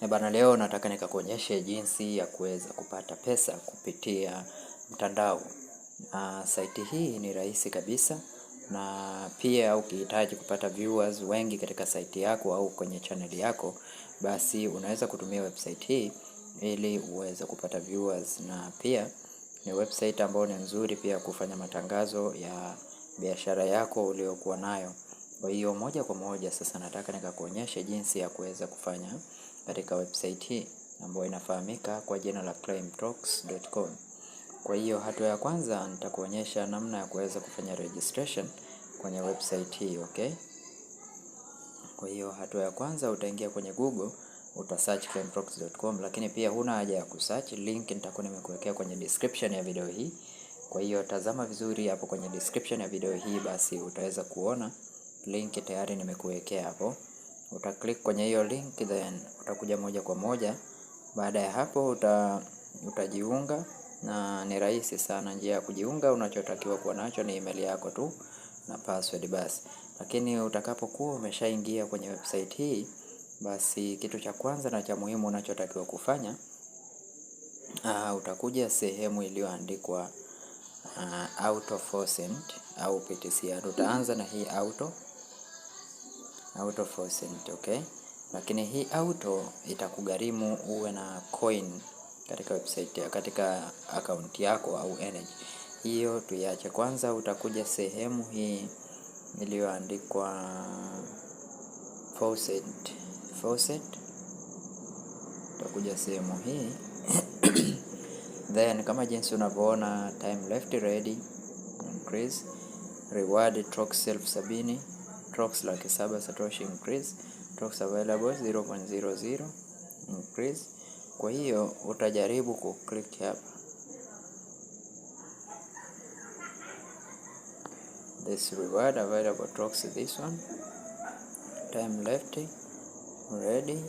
Bana, leo nataka nikakuonyeshe jinsi ya kuweza kupata pesa kupitia mtandao. Site hii ni rahisi kabisa, na pia ukihitaji kupata viewers wengi katika site yako au kwenye channel yako, basi unaweza kutumia website hii ili uweze kupata viewers, na pia ni website ambayo ni nzuri pia kufanya matangazo ya biashara yako uliokuwa nayo. Kwa hiyo moja kwa moja sasa nataka nikakuonyeshe jinsi ya kuweza kufanya katika website hii ambayo inafahamika kwa jina la claimtrx.com. Kwa hiyo hatua ya kwanza nitakuonyesha namna ya kuweza kufanya registration kwenye website hii, okay? Kwa hiyo hatua ya kwanza utaingia kwenye Google, utasearch claimtrx.com, lakini pia huna haja ya kusearch, link nitakuwa nimekuwekea kwenye description ya video hii. Kwa hiyo tazama vizuri hapo kwenye description ya video hii, basi utaweza kuona link tayari nimekuwekea hapo. Utaklik kwenye hiyo link, then utakuja moja kwa moja. Baada ya hapo utajiunga, na ni rahisi sana njia ya kujiunga. Unachotakiwa kuwa nacho ni email yako tu na password basi. Lakini utakapokuwa umeshaingia kwenye website hii, basi kitu cha kwanza na cha muhimu unachotakiwa kufanya, utakuja sehemu iliyoandikwa auto forcent au PTC. Utaanza na hii auto forcent, okay? Lakini hii auto itakugharimu uwe na coin katika website, katika account yako au energy. Hiyo tuiache kwanza. Utakuja sehemu hii iliyoandikwa faucet. Utakuja sehemu hii then kama jinsi unavyoona, time left ready, increase, reward trox 70, trox 700 satoshi increase, trox available 0.00 increase. Kwa hiyo utajaribu kuclick hapa, this reward available trox, this one, time left ready,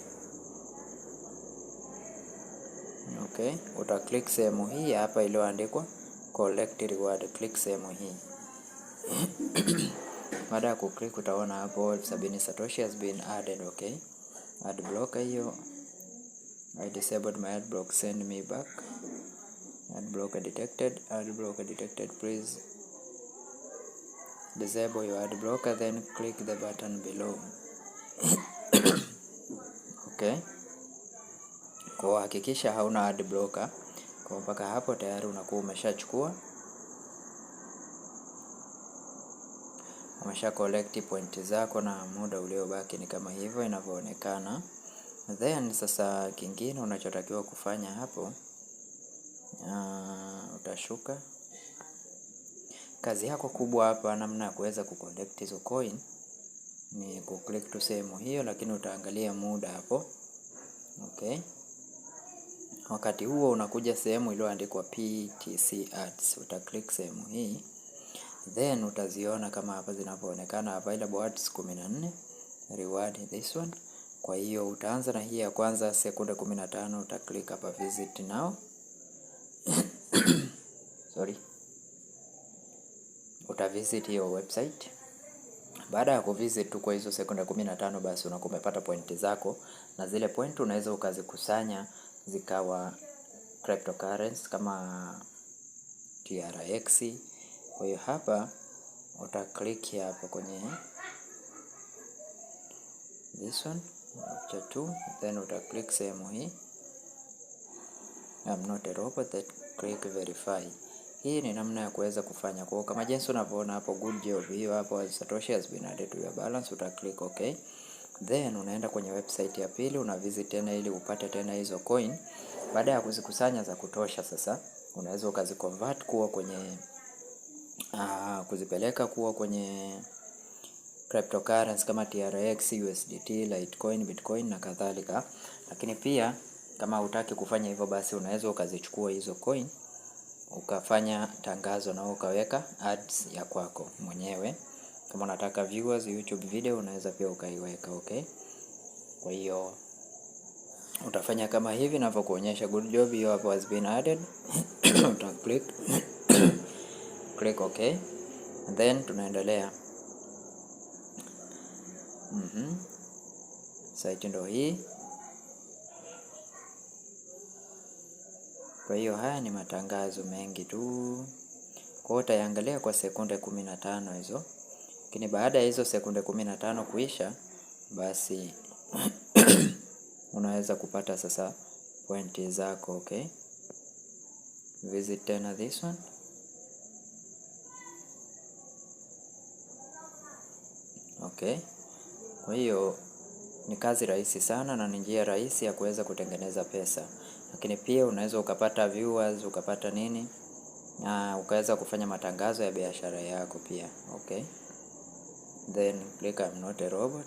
okay. Uta-click sehemu hii hapa iliyoandikwa collect reward, click sehemu hii. Baada ya kuclick utaona hapo 70 satoshi has been added, okay. Ad blocker hiyo, I disabled my ad block, send me back. Ad blocker detected, please disable your ad blocker, then click the button below. Okay, kwa hakikisha hauna ad blocker. Kwa mpaka hapo tayari unakuwa umesha collect point zako, na muda uliobaki ni kama hivyo inavyoonekana. Then sasa kingine unachotakiwa kufanya hapo, utashuka. Kazi yako kubwa hapa, namna ya kuweza kucollect hizo coin, ni kuclick tu sehemu hiyo, lakini utaangalia muda hapo, okay. Wakati huo unakuja sehemu iliyoandikwa PTC ads, utaklik sehemu hii, then utaziona kama hapa zinavyoonekana, available ads 14, reward this one. Kwa hiyo utaanza na hii ya kwanza, sekunde 15, utaklik hapa visit now. Sorry. Utavisit hiyo website. Baada ya kuvisit tu kwa hizo sekunde 15, basi unakuwa umepata pointi zako, na zile point unaweza ukazikusanya zikawa cryptocurrency kama TRX. Kwa hiyo hapa utaklik hapa kwenye this one chapter 2, then utaklik sehemu hii, I'm not a robot, that click verify. Hii ni namna ya kuweza kufanya. Kwa kama jinsi unavyoona hapo, good job, hiyo hapo satoshi has been added to your balance, utaklik okay. Then unaenda kwenye website ya pili, una visit tena ili upate tena hizo coin. Baada ya kuzikusanya za kutosha, sasa unaweza ukaziconvert kuwa kwenye kuzipeleka kuwa kwenye cryptocurrency kama TRX, USDT, Litecoin, Bitcoin na kadhalika. Lakini pia kama hutaki kufanya hivyo, basi unaweza ukazichukua hizo coin ukafanya tangazo na ukaweka ads ya kwako mwenyewe. Kama unataka viewers YouTube video, unaweza pia ukaiweka, okay. Kwa hiyo utafanya kama hivi ninavyokuonyesha. Good job, hiyo hapo has been added. Uta click okay, and then tunaendelea. Site ndio hii. Kwa hiyo haya ni matangazo mengi tu. Kwa hiyo utaangalia kwa sekunde 15 hizo. Lakini baada ya hizo sekunde 15 kuisha, basi unaweza kupata sasa pointi zako. Okay, visit tena this one. Okay, kwa hiyo ni kazi rahisi sana na ni njia rahisi ya kuweza kutengeneza pesa, lakini pia unaweza ukapata viewers, ukapata nini, na ukaweza kufanya matangazo ya biashara yako pia. Okay, then click I'm not a robot.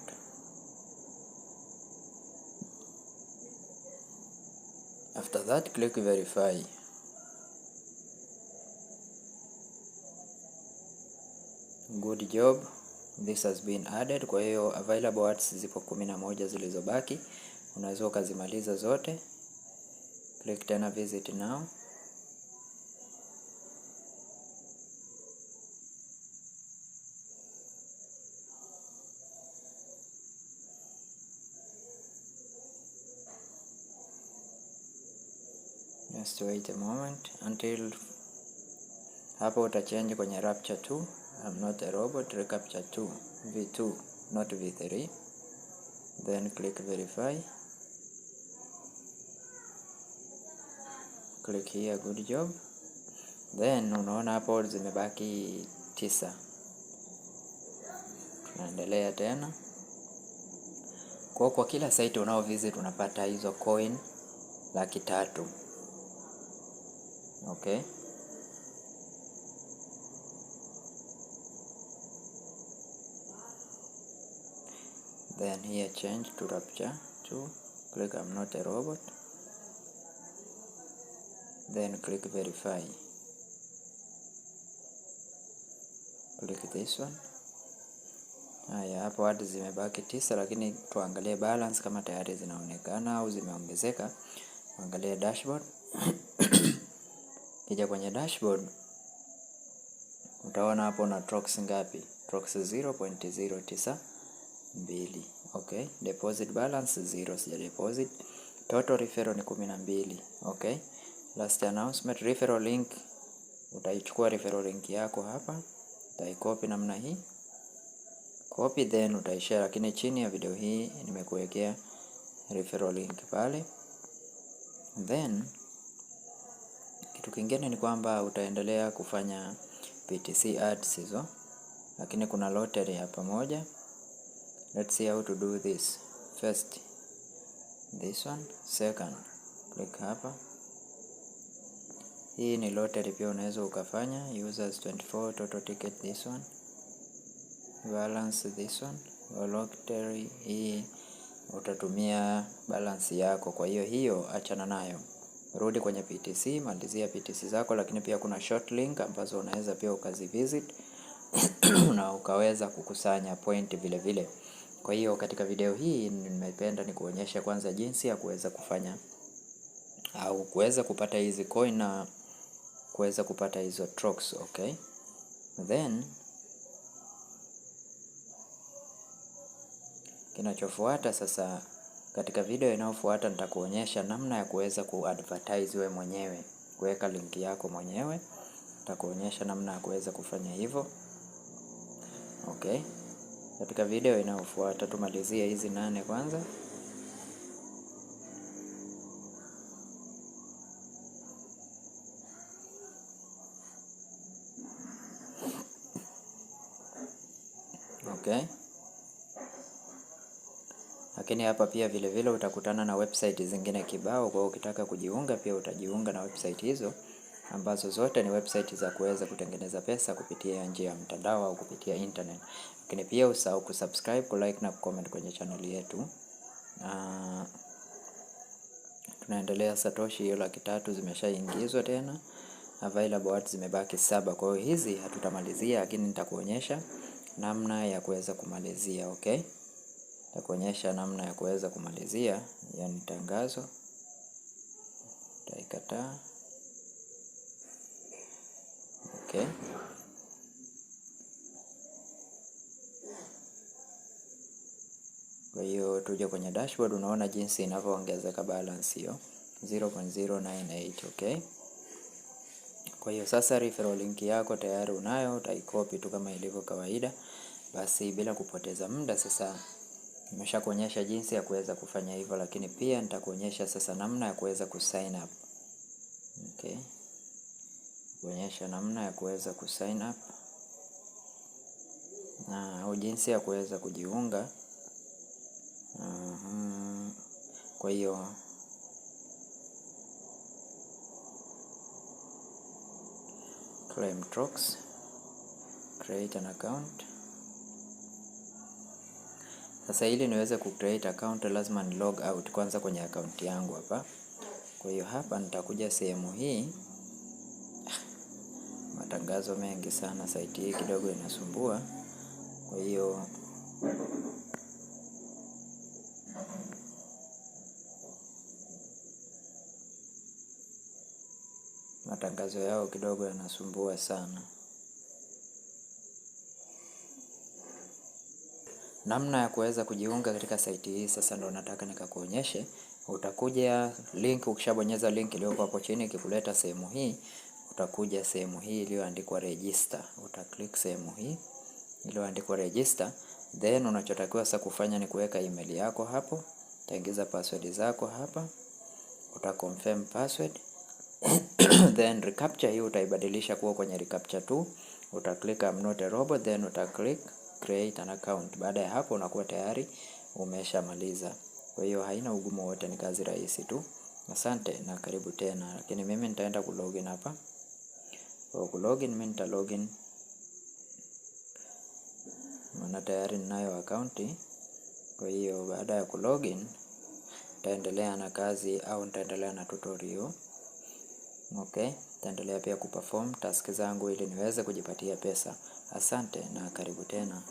After that click verify. Good job, this has been added. Kwa hiyo available ads zipo 11 zilizobaki, unaweza ukazimaliza zote. Click tena visit now. Just wait a moment until hapo utachange kwenye rapture 2. I'm not a robot, recapture 2 v2 not v3, then click verify. Click here, good job. Then unaona hapo zimebaki 9. Tunaendelea tena. Kwa kila site unao visit unapata hizo coin 300,000. Okay, then here change to rapture 2. Click I'm not a robot, then click verify. Click this one. Haya, hapo hadi zimebaki 9, lakini tuangalie balance kama tayari zinaonekana au zimeongezeka. Angalia dashboard. Kija kwenye dashboard utaona hapo na TRX ngapi? TRX 0.092. Okay, deposit balance 0, sija deposit. Total referral ni 12. Okay, last announcement, referral link. Utaichukua referral link yako hapa, utaicopy namna hii, copy, then utaishare. Lakini chini ya video hii nimekuwekea referral link pale. Then kitu kingine ni kwamba utaendelea kufanya PTC ads hizo, lakini kuna lottery hapa moja. Let's see how to do this. First this one, second click hapa. Hii ni lottery pia unaweza ukafanya. Users 24, total ticket this one, balance this one. Lottery hii utatumia balance yako, kwa hiyo achana nayo. Rudi kwenye PTC, malizia PTC zako, lakini pia kuna short link ambazo unaweza pia ukazivisit na ukaweza kukusanya point vile vile. Kwa hiyo katika video hii nimependa nikuonyesha kwanza jinsi ya kuweza kufanya au kuweza kupata hizi coin na kuweza kupata hizo TRX. Okay, then kinachofuata sasa, katika video inayofuata nitakuonyesha namna ya kuweza kuadvertise wewe mwenyewe, kuweka link yako mwenyewe. Nitakuonyesha namna ya kuweza kufanya hivyo. Okay, katika video inayofuata tumalizie hizi 8 kwanza. Okay, lakini hapa pia vile vile utakutana na website zingine kibao. Kwa ukitaka kujiunga pia utajiunga na website hizo, ambazo zote ni website za kuweza kutengeneza pesa kupitia njia ya mtandao au kupitia internet. Lakini pia usahau kusubscribe, kulike na comment kwenye channel yetu. Tunaendelea. Satoshi hiyo 300,000 zimeshaingizwa tena. Available ads zimebaki 7. Kwa hiyo hizi hatutamalizia, lakini nitakuonyesha namna ya kuweza kumalizia. Okay, nitakuonyesha namna ya kuweza kumalizia, yani tangazo. Utaikataa. Okay, kwa hiyo tuje kwenye dashboard, unaona jinsi inavyoongezeka balance hiyo. 0.098. Okay, kwa hiyo sasa referral link yako tayari unayo, utaikopi tu kama ilivyo kawaida. Basi bila kupoteza muda, sasa nimeshakuonyesha jinsi ya kuweza kufanya hivyo, lakini pia nitakuonyesha sasa namna ya kuweza kusign up. Okay, kuonyesha namna ya kuweza kusign up au jinsi ya kuweza kujiunga. Kwa hiyo claimtrx, create an account. Sasa ili niweze create account lazima ni log out kwanza kwenye account yangu hapa. Kwa hiyo hapa nitakuja sehemu hii. Matangazo mengi sana, site hii kidogo inasumbua. Kwa hiyo matangazo yao kidogo yanasumbua sana. Namna ya kuweza kujiunga katika site hii sasa ndo nataka nikakuonyeshe. Utakuja link, ukishabonyeza link iliyoko hapo chini ikikuleta sehemu hii, utakuja sehemu hii iliyoandikwa register. Utaklik sehemu hii iliyoandikwa register, then unachotakiwa sasa kufanya ni kuweka email yako hapo, utaingiza password zako hapa, utaconfirm password then reCAPTCHA hii utaibadilisha kuwa kwenye reCAPTCHA 2, utaklik I'm not a robot, then utaklik create an account. Baada ya hapo unakuwa tayari umeshamaliza. Kwa hiyo haina ugumu wote, ni kazi rahisi tu. Asante na karibu tena, lakini mimi nitaenda kulogin hapa. Kwa kulogin mimi nita login, maana tayari ninayo akaunti. Kwa hiyo baada ya kulogin nitaendelea na kazi au nitaendelea na tutorial. Okay, nitaendelea pia kuperform task zangu ili niweze kujipatia pesa. Asante na karibu tena.